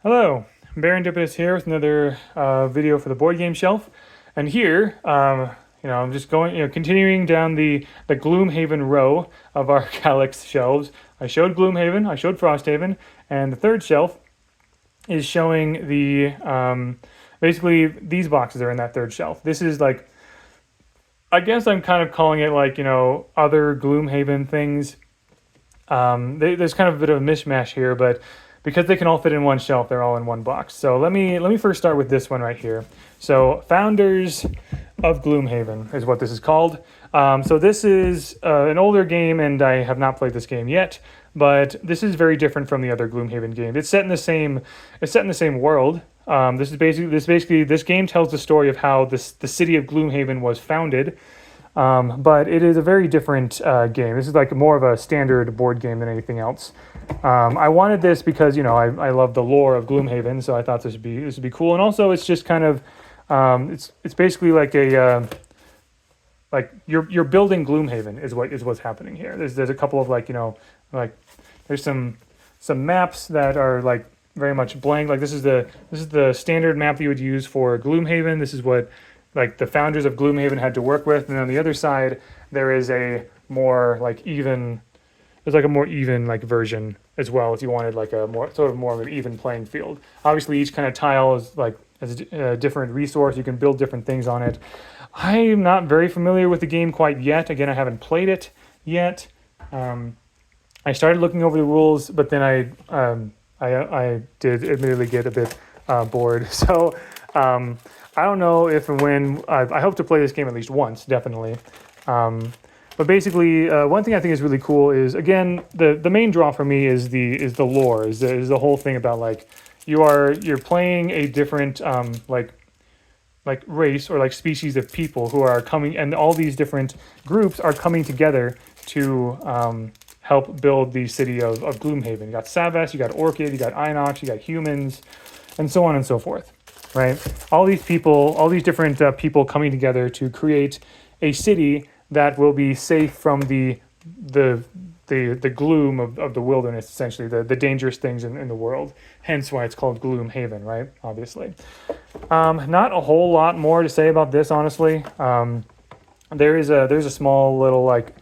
Hello, Barendipitous here with another video for the board game shelf, and here, I'm just going, continuing down the Gloomhaven row of our Calyx shelves. I showed Gloomhaven, I showed Frosthaven, and the third shelf is showing basically these boxes are in that third shelf. This is like, I guess I'm kind of calling it like other Gloomhaven things. There's kind of a bit of a mishmash here, but because they can all fit in one shelf, they're all in one box. So let me first start with this one right here. So Founders of Gloomhaven is what this is called. So this is an older game, and I have not played this game yet. But this is very different from the other Gloomhaven games. It's set in the same world. This game tells the story of how the city of Gloomhaven was founded. But it is a very different game. This is like more of a standard board game than anything else. I wanted this because I love the lore of Gloomhaven, so I thought this would be cool. And also, it's just kind of it's basically like a like you're building Gloomhaven is what's happening here. There's a couple of there's some maps that are like very much blank. Like this is the standard map that you would use for Gloomhaven. This is what like the founders of Gloomhaven had to work with, and on the other side there is a more like even like version as well if you wanted like a more of an even playing field. Obviously each kind of tile is like has a different resource. You can build different things on it. I'm not very familiar with the game quite yet. Again, I haven't played it yet. I started looking over the rules, but then I did admittedly get a bit bored. So I don't know if and when. I hope to play this game at least once, definitely. But basically, one thing I think is really cool is, again, the main draw for me is the lore, is the whole thing about like you're playing a different like race or like species of people who are coming, and all these different groups are coming together to help build the city of Gloomhaven. You got Savas, you got Orchid, you got Inox, you got humans, and so on and so forth. Right, all these different people coming together to create a city that will be safe from the gloom of the wilderness, essentially the dangerous things in the world. Hence why it's called Gloomhaven, right? Obviously, not a whole lot more to say about this, honestly. There's a small little like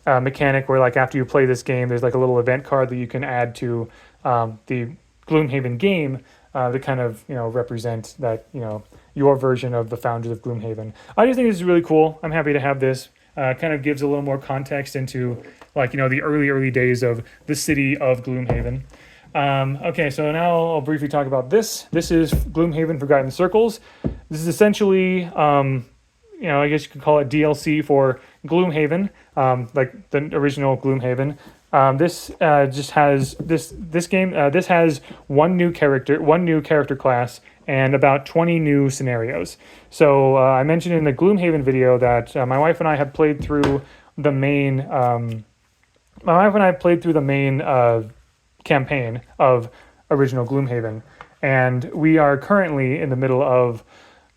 mechanic where like after you play this game, there's like a little event card that you can add to the Gloomhaven game. To kind of represent that your version of the founders of Gloomhaven. I just think this is really cool. I'm happy to have this. Kind of gives a little more context into like the early days of the city of Gloomhaven. Okay, so now I'll briefly talk about this. This is Gloomhaven Forgotten Circles. This is essentially I guess you could call it DLC for Gloomhaven, like the original Gloomhaven. This has one new character class, and about 20 new scenarios. So I mentioned in the Gloomhaven video that my wife and I had played through the main. Campaign of original Gloomhaven, and we are currently in the middle of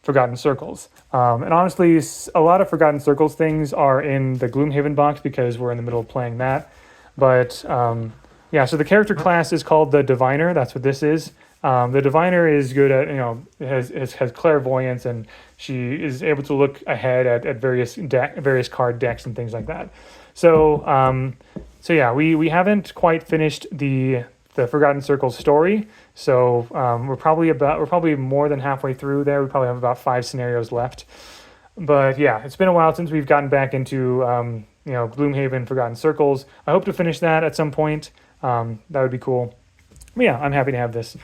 Forgotten Circles. And honestly, a lot of Forgotten Circles things are in the Gloomhaven box because we're in the middle of playing that. But so the character class is called the Diviner. That's what this is. The Diviner is good at, has clairvoyance, and she is able to look ahead at various card decks and things like that. So we haven't quite finished the Forgotten Circles story. So we're probably more than halfway through there. We probably have about 5 scenarios left. But yeah, it's been a while since we've gotten back into Gloomhaven Forgotten Circles. I hope to finish that at some point. That would be cool. But yeah, I'm happy to have this.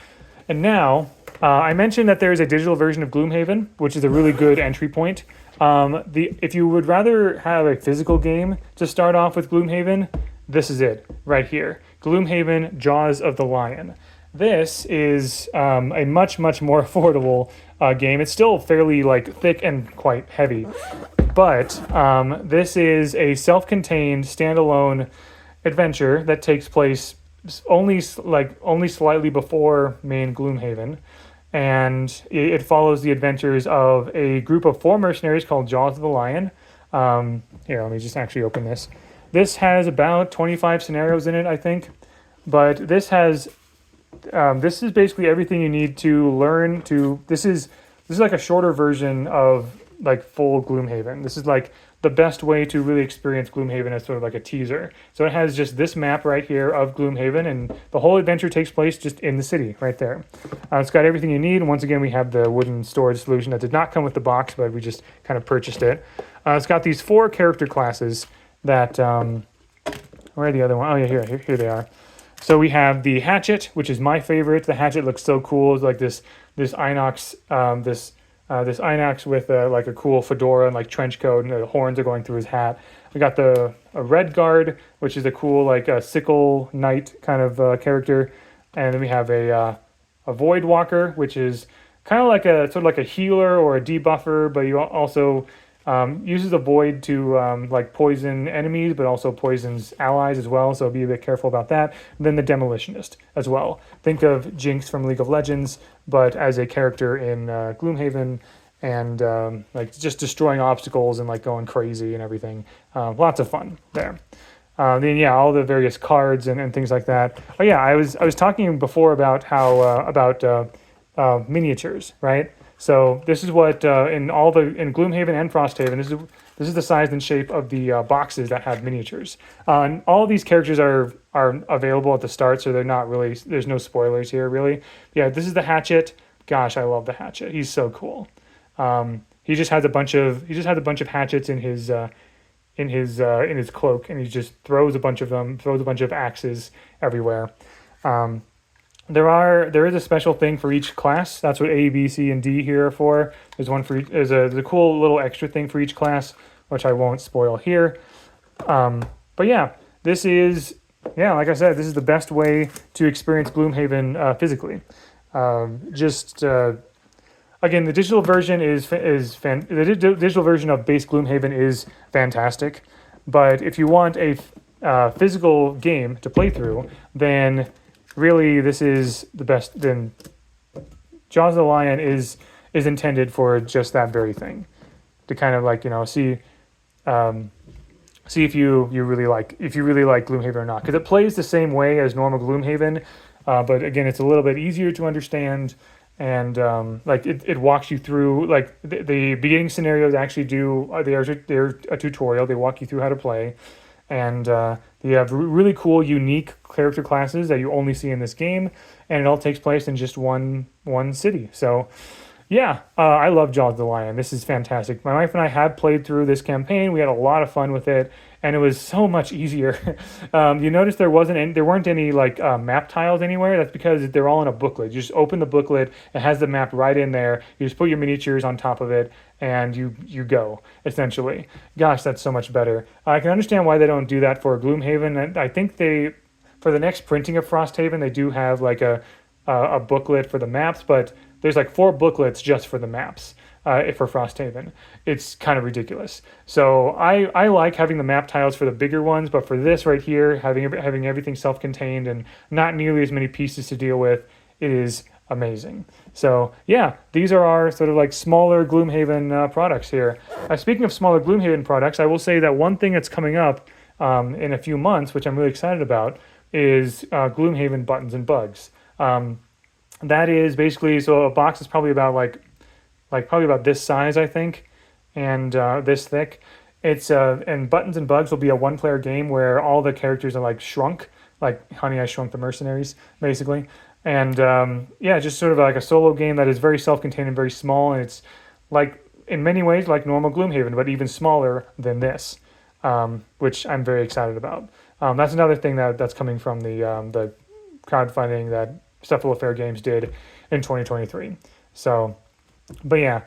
And now, I mentioned that there is a digital version of Gloomhaven, which is a really good entry point. If you would rather have a physical game to start off with Gloomhaven, this is it right here. Gloomhaven Jaws of the Lion. This is a much more affordable game. It's still fairly like thick and quite heavy, but this is a self-contained standalone adventure that takes place only slightly before main Gloomhaven, and it follows the adventures of a group of 4 mercenaries called Jaws of the Lion. Here, let me just actually open this. This has about 25 scenarios in it, I think, but this has this is basically everything you need to learn to. This is like a shorter version of like full Gloomhaven. This is like the best way to really experience Gloomhaven as sort of like a teaser. So it has just this map right here of Gloomhaven, and the whole adventure takes place just in the city right there. It's got everything you need. And once again, we have the wooden storage solution that did not come with the box, but we just kind of purchased it. It's got these 4 character classes that, where are the other one? Oh yeah, here they are. So we have the hatchet, which is my favorite. The hatchet looks so cool. It's like this inox, this inox with like a cool fedora and like trench coat, and the horns are going through his hat. We got a red guard, which is a cool like a sickle knight kind of character, and then we have a void walker, which is kind of like a sort of like a healer or a debuffer, but you also uses a void to like poison enemies, but also poisons allies as well. So be a bit careful about that. And then the demolitionist as well. Think of Jinx from League of Legends, but as a character in Gloomhaven, and like just destroying obstacles and like going crazy and everything. Lots of fun there. Then yeah, all the various cards and things like that. Oh yeah, I was talking before about how about miniatures, right? So this is what in Gloomhaven and Frosthaven, this is the size and shape of the boxes that have miniatures. And all these characters are available at the start, so they're not really, there's no spoilers here really. Yeah, this is the hatchet. Gosh, I love the hatchet. He's so cool. He just has a bunch of hatchets in his cloak, and he just throws a bunch of them, throws a bunch of axes everywhere. There is a special thing for each class. That's what A, B, C, and D here are for. There's one for each, there's a cool little extra thing for each class, which I won't spoil here. But yeah, this is, yeah, like I said, this is the best way to experience Gloomhaven physically. Again, the digital version the digital version of base Gloomhaven is fantastic, but if you want a physical game to play through, then really this is the best. Then Jaws of the Lion is intended for just that very thing, to kind of like see if you really like Gloomhaven or not, because it plays the same way as normal Gloomhaven, but again it's a little bit easier to understand. And like it walks you through, like the beginning scenarios actually they're a tutorial. They walk you through how to play, and you have really cool, unique character classes that you only see in this game, and it all takes place in just one city. So yeah, I love Jaws of the Lion. This is fantastic. My wife and I had played through this campaign. We had a lot of fun with it, and it was so much easier. You notice there weren't any like map tiles anywhere. That's because they're all in a booklet. You just open the booklet. It has the map right in there. You just put your miniatures on top of it, and you go, essentially. Gosh, that's so much better. I can understand why they don't do that for Gloomhaven. I think for the next printing of Frosthaven, they do have like a booklet for the maps, but there's like 4 booklets just for the maps for Frosthaven. It's kind of ridiculous. So I like having the map tiles for the bigger ones, but for this right here, having everything self-contained and not nearly as many pieces to deal with, it is amazing. So yeah, these are our sort of like smaller Gloomhaven products here. Speaking of smaller Gloomhaven products, I will say that one thing that's coming up in a few months, which I'm really excited about, is Gloomhaven buttons and bugs. That is basically, so a box is probably about like probably about this size, I think, and this thick. It's and Buttons and Bugs will be a 1-player game where all the characters are like shrunk, like Honey, I Shrunk the Mercenaries, basically. And yeah, just sort of like a solo game that is very self-contained and very small, and it's like in many ways like normal Gloomhaven, but even smaller than this, which I'm very excited about. That's another thing that's coming from the crowdfunding that Cephalo Fair Games did in 2023. So, but yeah,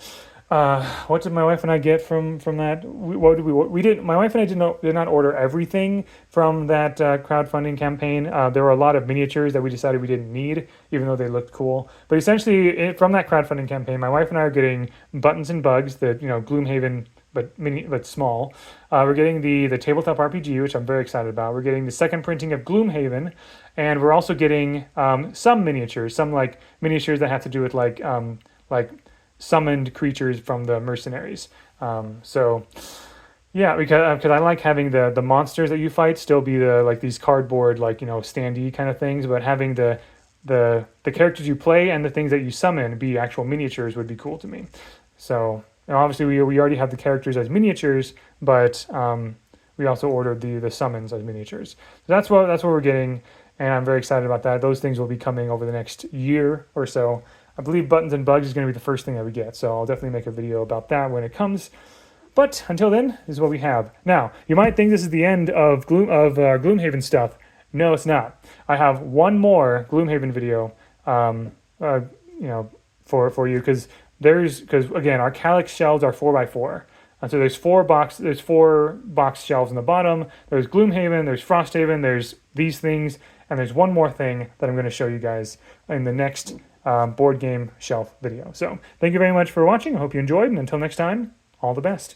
what did my wife and I get from that? We did. My wife and I did not order everything from that crowdfunding campaign. There were a lot of miniatures that we decided we didn't need, even though they looked cool. But essentially, from that crowdfunding campaign, my wife and I are getting Buttons and Bugs, the Gloomhaven but small. We're getting the tabletop RPG, which I'm very excited about. We're getting the second printing of Gloomhaven, and we're also getting some miniatures, some like miniatures that have to do with like summoned creatures from the mercenaries. So yeah, because I like having the monsters that you fight still be the like these cardboard like standee kind of things, but having the the characters you play and the things that you summon be actual miniatures would be cool to me. So obviously we already have the characters as miniatures, but we also ordered the summons as miniatures. So that's what we're getting, and I'm very excited about that. Those things will be coming over the next year or so. I believe Buttons and Bugs is going to be the first thing that we get, so I'll definitely make a video about that when it comes. But until then, this is what we have. Now, you might think this is the end of Gloomhaven stuff. No, it's not. I have one more Gloomhaven video, for you, because again, our Calyx shelves are 4x4. And so there's four box shelves on the bottom. There's Gloomhaven, there's Frosthaven, there's these things, and there's one more thing that I'm going to show you guys in the next board game shelf video. So thank you very much for watching. I hope you enjoyed, and until next time, all the best.